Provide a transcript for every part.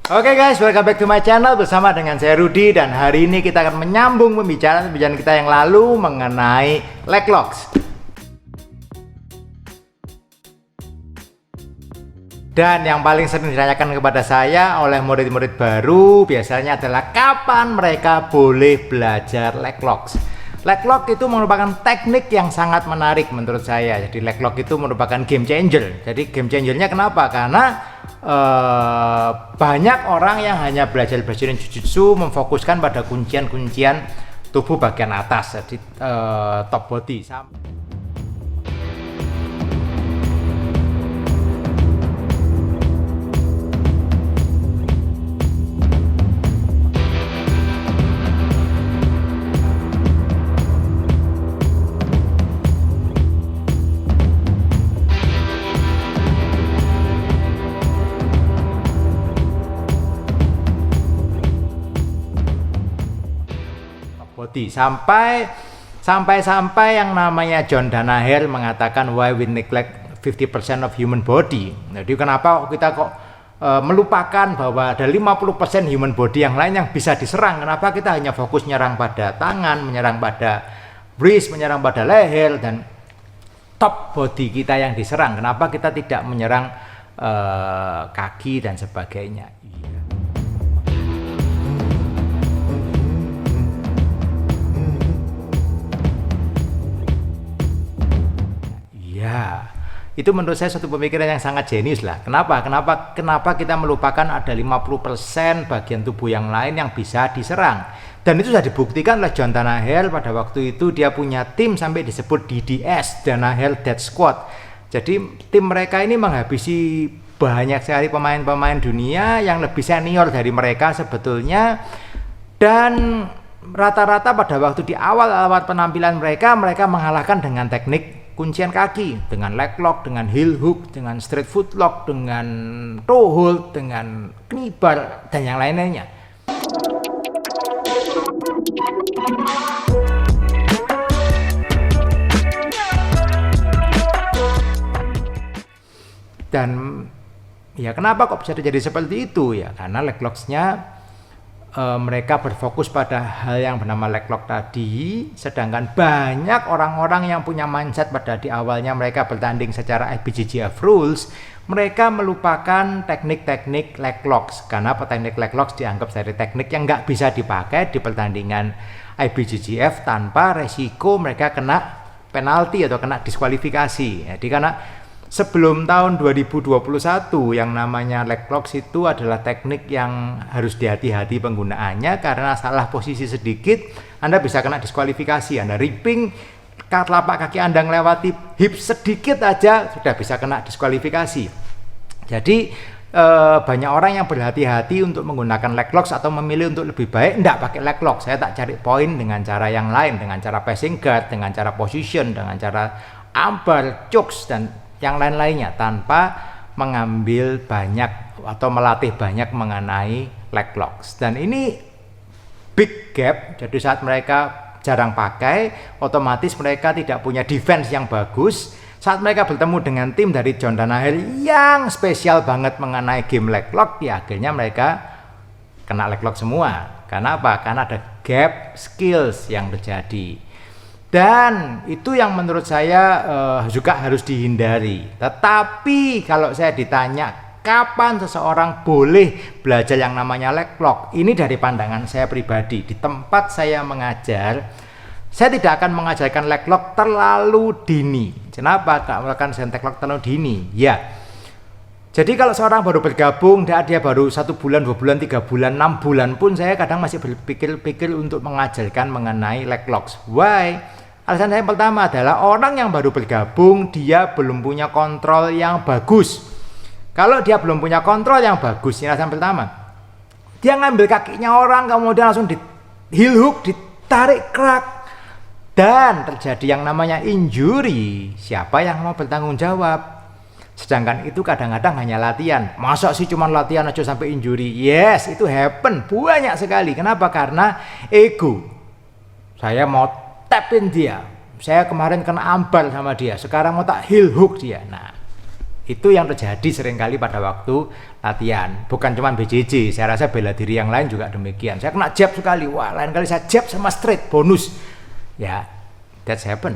Oke guys, welcome back to my channel bersama dengan saya Rudy, dan hari ini kita akan menyambung pembicaraan kita yang lalu mengenai leg locks. Dan yang paling sering ditanyakan kepada saya oleh murid-murid baru biasanya adalah kapan mereka boleh belajar leg locks. Leg lock itu merupakan teknik yang sangat menarik menurut saya. Jadi leg lock itu merupakan game changer. Jadi game changernya kenapa? Karena banyak orang yang hanya belajar jujitsu memfokuskan pada kuncian-kuncian tubuh bagian atas, jadi top body. Sampai yang namanya John Danaher mengatakan why we neglect 50% of human body. Jadi kenapa kita kok melupakan bahwa ada 50% human body yang lain yang bisa diserang? Kenapa kita hanya fokus menyerang pada tangan, menyerang pada wrist, menyerang pada leher, dan top body kita yang diserang? Kenapa kita tidak menyerang kaki dan sebagainya? Ya, itu menurut saya suatu pemikiran yang sangat jenius lah. Kenapa kita melupakan ada 50% bagian tubuh yang lain yang bisa diserang? Dan itu sudah dibuktikan oleh John Danaher. Pada waktu itu dia punya tim sampai disebut DDS, Danaher Death Squad. Jadi tim mereka ini menghabisi banyak sekali pemain-pemain dunia yang lebih senior dari mereka sebetulnya. Dan rata-rata pada waktu di awal penampilan mereka mengalahkan dengan teknik kuncian kaki, dengan leg lock, dengan heel hook, dengan straight foot lock, dengan toe hold, dengan knee bar, dan yang lain-lainnya. Dan ya kenapa kok bisa terjadi seperti itu? Ya karena leg locks-nya mereka berfokus pada hal yang bernama leg lock tadi, sedangkan banyak orang-orang yang punya mindset pada di awalnya mereka bertanding secara IBJJF rules, mereka melupakan teknik-teknik leg locks, karena teknik leg locks dianggap dari teknik yang nggak bisa dipakai di pertandingan IBJJF tanpa resiko mereka kena penalti atau kena diskualifikasi. Jadi karena sebelum tahun 2021 yang namanya leg locks itu adalah teknik yang harus hati-hati penggunaannya, karena salah posisi sedikit Anda bisa kena diskualifikasi. Anda ripping telapak kaki Anda melewati hip sedikit aja sudah bisa kena diskualifikasi. Jadi banyak orang yang berhati-hati untuk menggunakan leg locks atau memilih untuk lebih baik enggak pakai leg lock. Saya tak cari poin dengan cara yang lain, dengan cara passing guard, dengan cara position, dengan cara armbar, chokes, dan yang lain-lainnya, tanpa mengambil banyak atau melatih banyak mengenai leg locks. Dan ini big gap. Jadi saat mereka jarang pakai, otomatis mereka tidak punya defense yang bagus. Saat mereka bertemu dengan tim dari John Danaher yang spesial banget mengenai game leg lock, ya akhirnya mereka kena leg lock semua. Karena apa? Karena ada gap skills yang terjadi. Dan itu yang menurut saya juga harus dihindari. Tetapi kalau saya ditanya kapan seseorang boleh belajar yang namanya leg lock, ini dari pandangan saya pribadi. Di tempat saya mengajar, saya tidak akan mengajarkan leg lock terlalu dini. Kenapa akan saya leg lock terlalu dini? Ya, jadi kalau seorang baru bergabung, dia baru 1 bulan, 2 bulan, 3 bulan, 6 bulan pun saya kadang masih berpikir untuk mengajarkan mengenai leg locks. Why? Alasan saya yang pertama adalah orang yang baru bergabung, dia belum punya kontrol yang bagus. Kalau dia belum punya kontrol yang bagus, ini alasan pertama. Dia ngambil kakinya orang, kemudian langsung di heel hook, ditarik krak, dan terjadi yang namanya injury. Siapa yang mau bertanggung jawab? Sedangkan itu kadang-kadang hanya latihan. Masa sih cuma latihan aja sampai injury? Yes, itu happen banyak sekali. Kenapa? Karena ego. Saya mau tapin dia, saya kemarin kena ambar sama dia, sekarang mau tak heel hook dia. Nah, itu yang terjadi seringkali pada waktu latihan. Bukan cuma BJJ, saya rasa bela diri yang lain juga demikian. Saya kena jab sekali, wah lain kali saya jab sama straight, bonus. Ya, that's happen.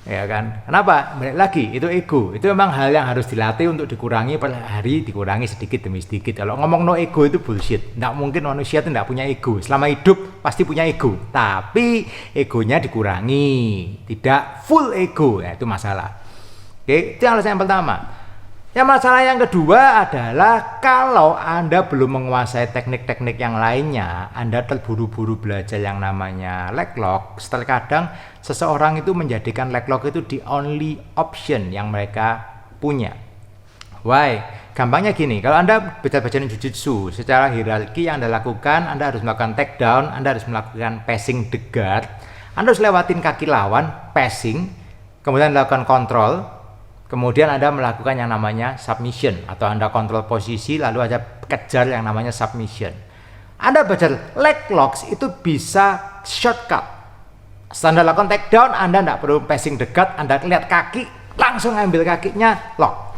Ya kan? Kenapa? Balik lagi, itu ego. Itu memang hal yang harus dilatih untuk dikurangi per hari, dikurangi sedikit demi sedikit. Kalau ngomong no ego itu bullshit. Nggak mungkin manusia itu nggak punya ego. Selama hidup pasti punya ego. Tapi egonya dikurangi. Tidak full ego. Ya, itu masalah. Oke, itu alasan yang pertama. Yang masalah yang kedua adalah kalau Anda belum menguasai teknik-teknik yang lainnya, Anda terburu-buru belajar yang namanya leg lock. Terkadang seseorang itu menjadikan leg lock itu the only option yang mereka punya. Why? Gampangnya gini, kalau Anda belajar Jiu-Jitsu, secara hierarki yang Anda lakukan, Anda harus melakukan takedown, Anda harus melakukan passing the guard, Anda harus lewatin kaki lawan, passing, kemudian lakukan kontrol, kemudian Anda melakukan yang namanya submission atau Anda kontrol posisi lalu Anda kejar yang namanya submission. Anda belajar leg locks itu bisa shortcut. Setelah Anda lakukan takedown, Anda tidak perlu passing the guard, Anda lihat kaki, langsung ambil kakinya, lock.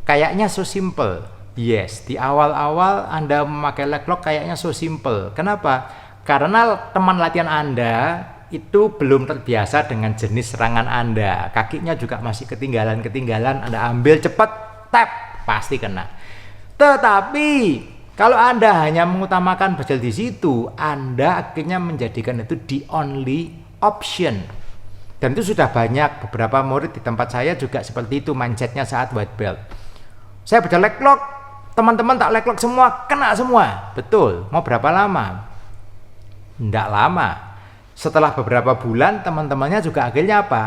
Kayaknya so simple. Yes, di awal-awal Anda memakai leg lock kayaknya so simple. Kenapa? Karena teman latihan Anda itu belum terbiasa dengan jenis serangan Anda. Kakinya juga masih ketinggalan, Anda ambil cepat, tap, pasti kena. Tetapi kalau Anda hanya mengutamakan belajar di situ, Anda akhirnya menjadikan itu the only option. Dan itu sudah banyak, beberapa murid di tempat saya juga seperti itu mindsetnya saat white belt. Saya belajar leg lock, teman-teman tak leg lock semua, kena semua. Betul, mau berapa lama? Tidak lama. Setelah beberapa bulan teman-temannya juga akhirnya apa?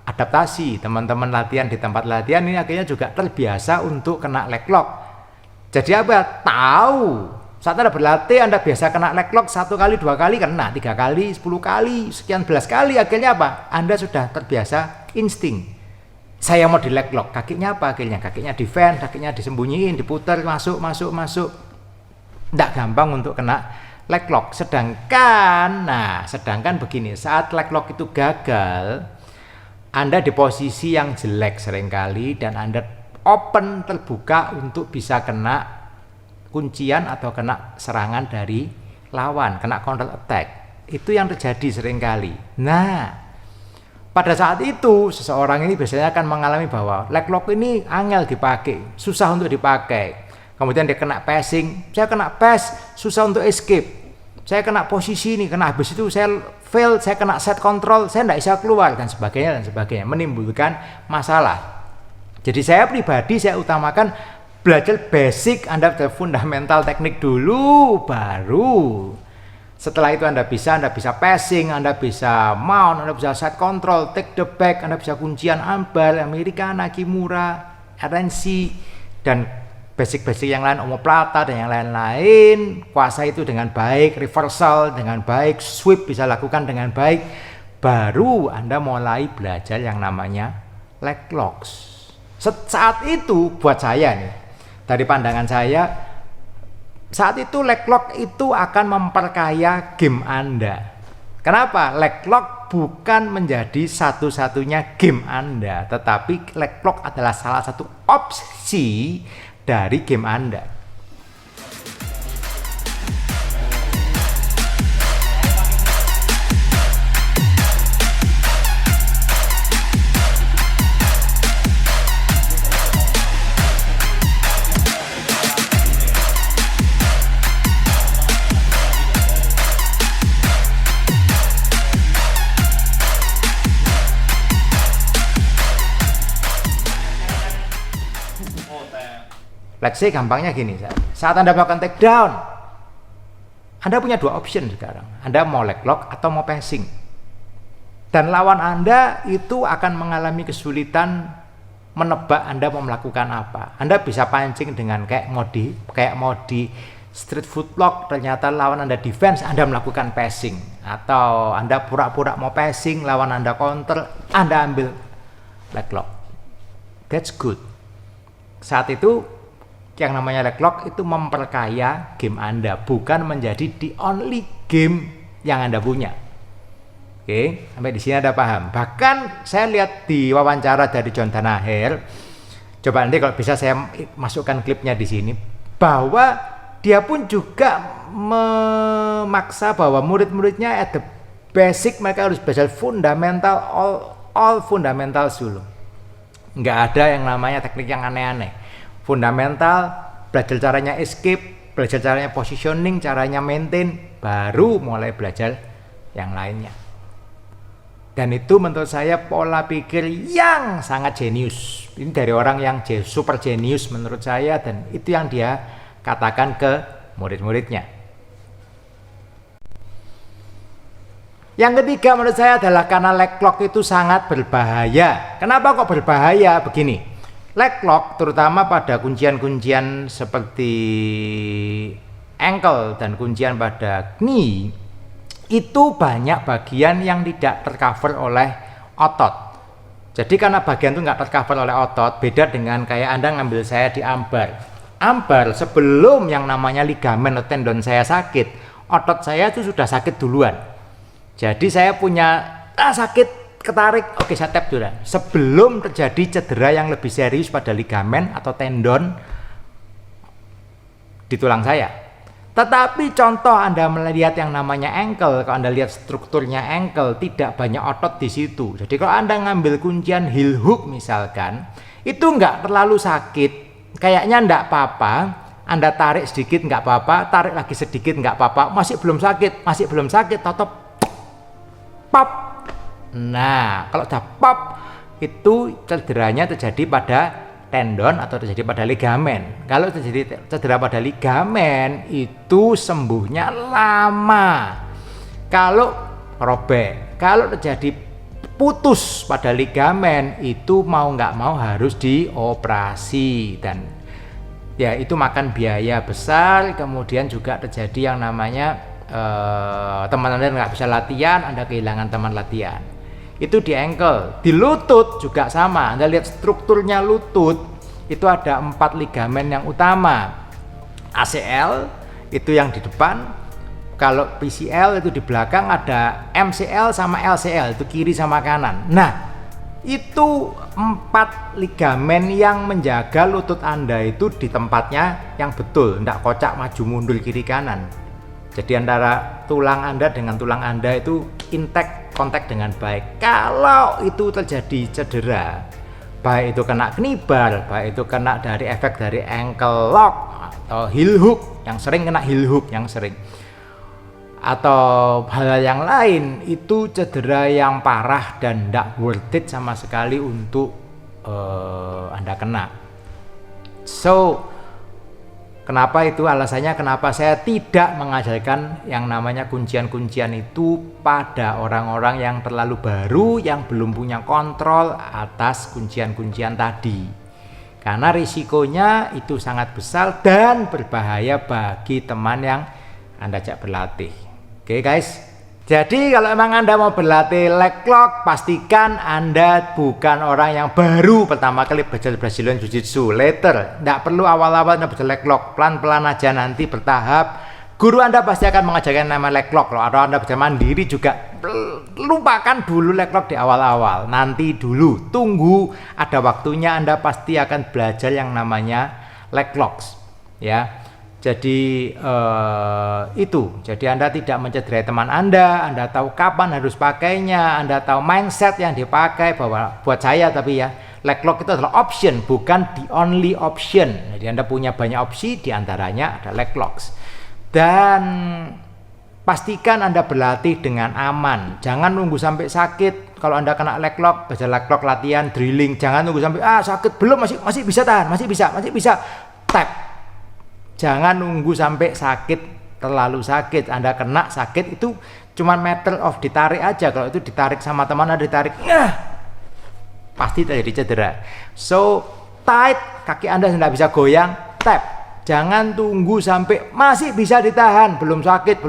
Adaptasi. Teman-teman latihan di tempat latihan ini akhirnya juga terbiasa untuk kena leg lock. Jadi apa? Tahu. Saat Anda berlatih Anda biasa kena leg lock 1 kali, 2 kali kena, 3 kali, 10 kali, sekian belas kali. Akhirnya apa? Anda sudah terbiasa insting. Saya mau di leg lock. Kakinya apa akhirnya? Kakinya defend, kakinya disembunyiin, diputar, masuk. Tidak gampang untuk kena leg lock. Sedangkan begini, saat leg lock itu gagal, Anda di posisi yang jelek seringkali dan Anda open, terbuka untuk bisa kena kuncian atau kena serangan dari lawan, kena counter attack. Itu yang terjadi seringkali. Nah, pada saat itu seseorang ini biasanya akan mengalami bahwa leg lock ini angel dipakai, susah untuk dipakai. Kemudian dia kena passing, saya kena pass, susah untuk escape. Saya kena posisi ini, kena habis itu saya fail, saya kena set control, saya tidak bisa keluar dan sebagainya, menimbulkan masalah. Jadi saya pribadi saya utamakan belajar basic, Anda belajar fundamental teknik dulu, baru setelah itu Anda bisa passing, Anda bisa mount, Anda bisa set control, take the back, Anda bisa kuncian ambal, Americana, Kimura, RNC, dan basic-basic yang lain, omoplata dan yang lain-lain, kuasai itu dengan baik, reversal dengan baik, sweep bisa lakukan dengan baik, baru Anda mulai belajar yang namanya leg locks. Saat itu buat saya nih, dari pandangan saya, saat itu leg lock itu akan memperkaya game Anda. Kenapa? Leg lock bukan menjadi satu-satunya game Anda, tetapi leg lock adalah salah satu opsi dari game Anda. Let's say gampangnya gini, saat Anda melakukan takedown, Anda punya 2 option sekarang. Anda mau leg lock atau mau passing. Dan lawan Anda itu akan mengalami kesulitan menebak Anda mau melakukan apa. Anda bisa pancing dengan kayak mau di street foot lock, ternyata lawan Anda defense, Anda melakukan passing. Atau Anda pura-pura mau passing, lawan Anda counter, Anda ambil leg lock. That's good. Saat itu yang namanya leg lock itu memperkaya game Anda, bukan menjadi the only game yang Anda punya. Oke, sampai di sini Anda paham. Bahkan saya lihat di wawancara dari John Danaher, coba nanti kalau bisa saya masukkan klipnya di sini. bahwa dia pun juga memaksa bahwa murid-muridnya at the basic mereka harus belajar fundamental, all fundamentals dulu. Nggak ada yang namanya teknik yang aneh-aneh. Fundamental, belajar caranya escape, belajar caranya positioning, caranya maintain, baru mulai belajar yang lainnya. Dan itu menurut saya pola pikir yang sangat jenius. Ini dari orang yang super jenius menurut saya, dan itu yang dia katakan ke murid-muridnya. Yang ketiga menurut saya adalah karena leg lock itu sangat berbahaya. Kenapa kok berbahaya? Begini, leg lock terutama pada kuncian-kuncian seperti ankle dan kuncian pada knee, itu banyak bagian yang tidak tercover oleh otot. Jadi karena bagian itu nggak tercover oleh otot, beda dengan kayak Anda ngambil saya di ambar. Ambar sebelum yang namanya ligamen atau tendon saya sakit, otot saya itu sudah sakit duluan. Jadi saya punya sakit, ketarik, oke saya tap dulu. Sebelum terjadi cedera yang lebih serius pada ligamen atau tendon di tulang saya. Tetapi contoh Anda melihat yang namanya ankle, kalau Anda lihat strukturnya ankle tidak banyak otot di situ. Jadi kalau Anda ngambil kuncian heel hook misalkan, itu nggak terlalu sakit, kayaknya nggak apa-apa. Anda tarik sedikit nggak apa-apa, tarik lagi sedikit nggak apa-apa, masih belum sakit, tetap pop. Nah, kalau udah pop itu cederanya terjadi pada tendon atau terjadi pada ligamen. Kalau terjadi cedera pada ligamen itu sembuhnya lama. Kalau robek, kalau terjadi putus pada ligamen itu mau nggak mau harus dioperasi, dan ya itu makan biaya besar. Kemudian juga terjadi yang namanya teman-teman nggak bisa latihan, Anda kehilangan teman latihan. Itu di ankle. Di lutut juga sama. Anda lihat strukturnya lutut itu ada 4 ligamen yang utama. ACL itu yang di depan, kalau PCL itu di belakang, ada MCL sama LCL itu kiri sama kanan. Nah, itu 4 ligamen yang menjaga lutut Anda itu di tempatnya yang betul, tidak kocak maju mundur kiri kanan. Jadi antara tulang Anda dengan tulang Anda itu intact, kontak dengan baik. Kalau itu terjadi cedera, baik itu kena knee bar, baik itu kena dari efek dari ankle lock atau heel hook, yang sering kena heel hook yang sering, atau hal yang lain, itu cedera yang parah dan tidak worth it sama sekali untuk Anda kena. So kenapa itu alasannya kenapa saya tidak mengajarkan yang namanya kuncian-kuncian itu pada orang-orang yang terlalu baru, yang belum punya kontrol atas kuncian-kuncian tadi. Karena risikonya itu sangat besar dan berbahaya bagi teman yang Anda ajak berlatih. Oke guys. Jadi kalau emang Anda mau berlatih leg lock, pastikan Anda bukan orang yang baru pertama kali belajar Brazilian Jiu-Jitsu. Later, tidak perlu awal-awal Anda belajar leg lock, pelan-pelan aja, nanti bertahap. Guru Anda pasti akan mengajarkan nama leg lock. Kalau Anda belajar mandiri juga, lupakan dulu leg lock di awal-awal. Nanti dulu, tunggu ada waktunya, Anda pasti akan belajar yang namanya leg locks. Ya. Jadi itu, jadi Anda tidak mencederai teman Anda tahu kapan harus pakainya, Anda tahu mindset yang dipakai, bahwa buat saya tapi ya, leg lock itu adalah option, bukan the only option. Jadi Anda punya banyak opsi, diantaranya ada leg locks. Dan pastikan Anda berlatih dengan aman, jangan nunggu sampai sakit. Kalau Anda kena leg lock, belajar leg lock, latihan, drilling, jangan nunggu sampai sakit, belum, masih bisa tahan, masih bisa, tap. Jangan nunggu sampai sakit, terlalu sakit. Anda kena sakit itu cuma matter of ditarik aja. Kalau itu ditarik sama teman Anda, ditarik, pasti terjadi cedera. So tight, kaki Anda tidak bisa goyang, tap. Jangan tunggu sampai masih bisa ditahan, belum sakit.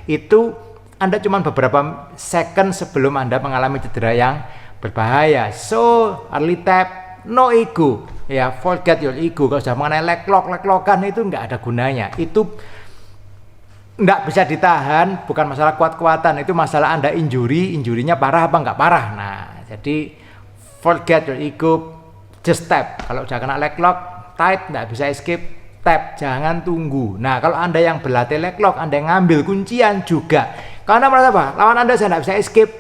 Itu Anda cuma beberapa second sebelum Anda mengalami cedera yang berbahaya. So early tap, no ego. Ya, forget your ego. Kalau sudah mengenai leg lockan itu nggak ada gunanya. Itu nggak bisa ditahan, bukan masalah kuat-kuatan. Itu masalah Anda injurinya parah apa nggak parah. Nah, jadi forget your ego, just tap. Kalau sudah kena leg lock, tight, nggak bisa escape, tap, jangan tunggu. Nah, kalau Anda yang berlatih leg lock, Anda yang ngambil kuncian juga. Karena merasa apa? Lawan Anda saya nggak bisa escape.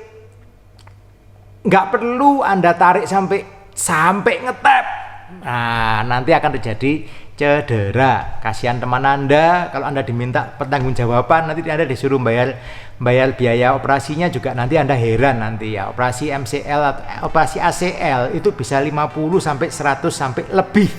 Nggak perlu Anda tarik sampai ngetap. Nah, nanti akan terjadi cedera. Kasihan teman Anda kalau Anda diminta pertanggungjawaban, nanti Anda disuruh bayar biaya operasinya juga, nanti Anda heran nanti ya. Operasi MCL atau operasi ACL itu bisa 50 sampai 100 sampai lebih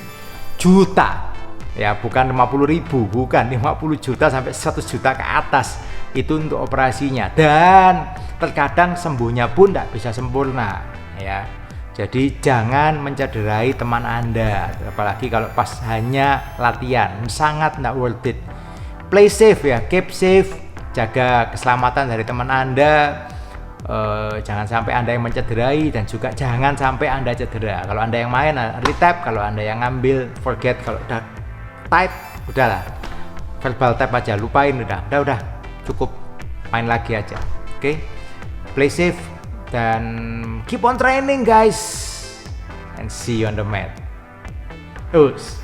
juta. Ya, bukan 50.000, bukan 50 juta sampai 100 juta ke atas itu untuk operasinya, dan terkadang sembuhnya pun tidak bisa sempurna ya. Jadi jangan mencederai teman Anda, apalagi kalau pas hanya latihan, sangat tidak worth it. Play safe ya, keep safe, jaga keselamatan dari teman Anda. Jangan sampai Anda yang mencederai, dan juga jangan sampai Anda cedera. Kalau Anda yang main, early tap. Kalau Anda yang ngambil, forget. Kalau udah tight, udahlah, verbal tap aja, lupain, udah cukup, main lagi aja. Oke? Play safe dan keep on training guys, and see you on the mat. Us.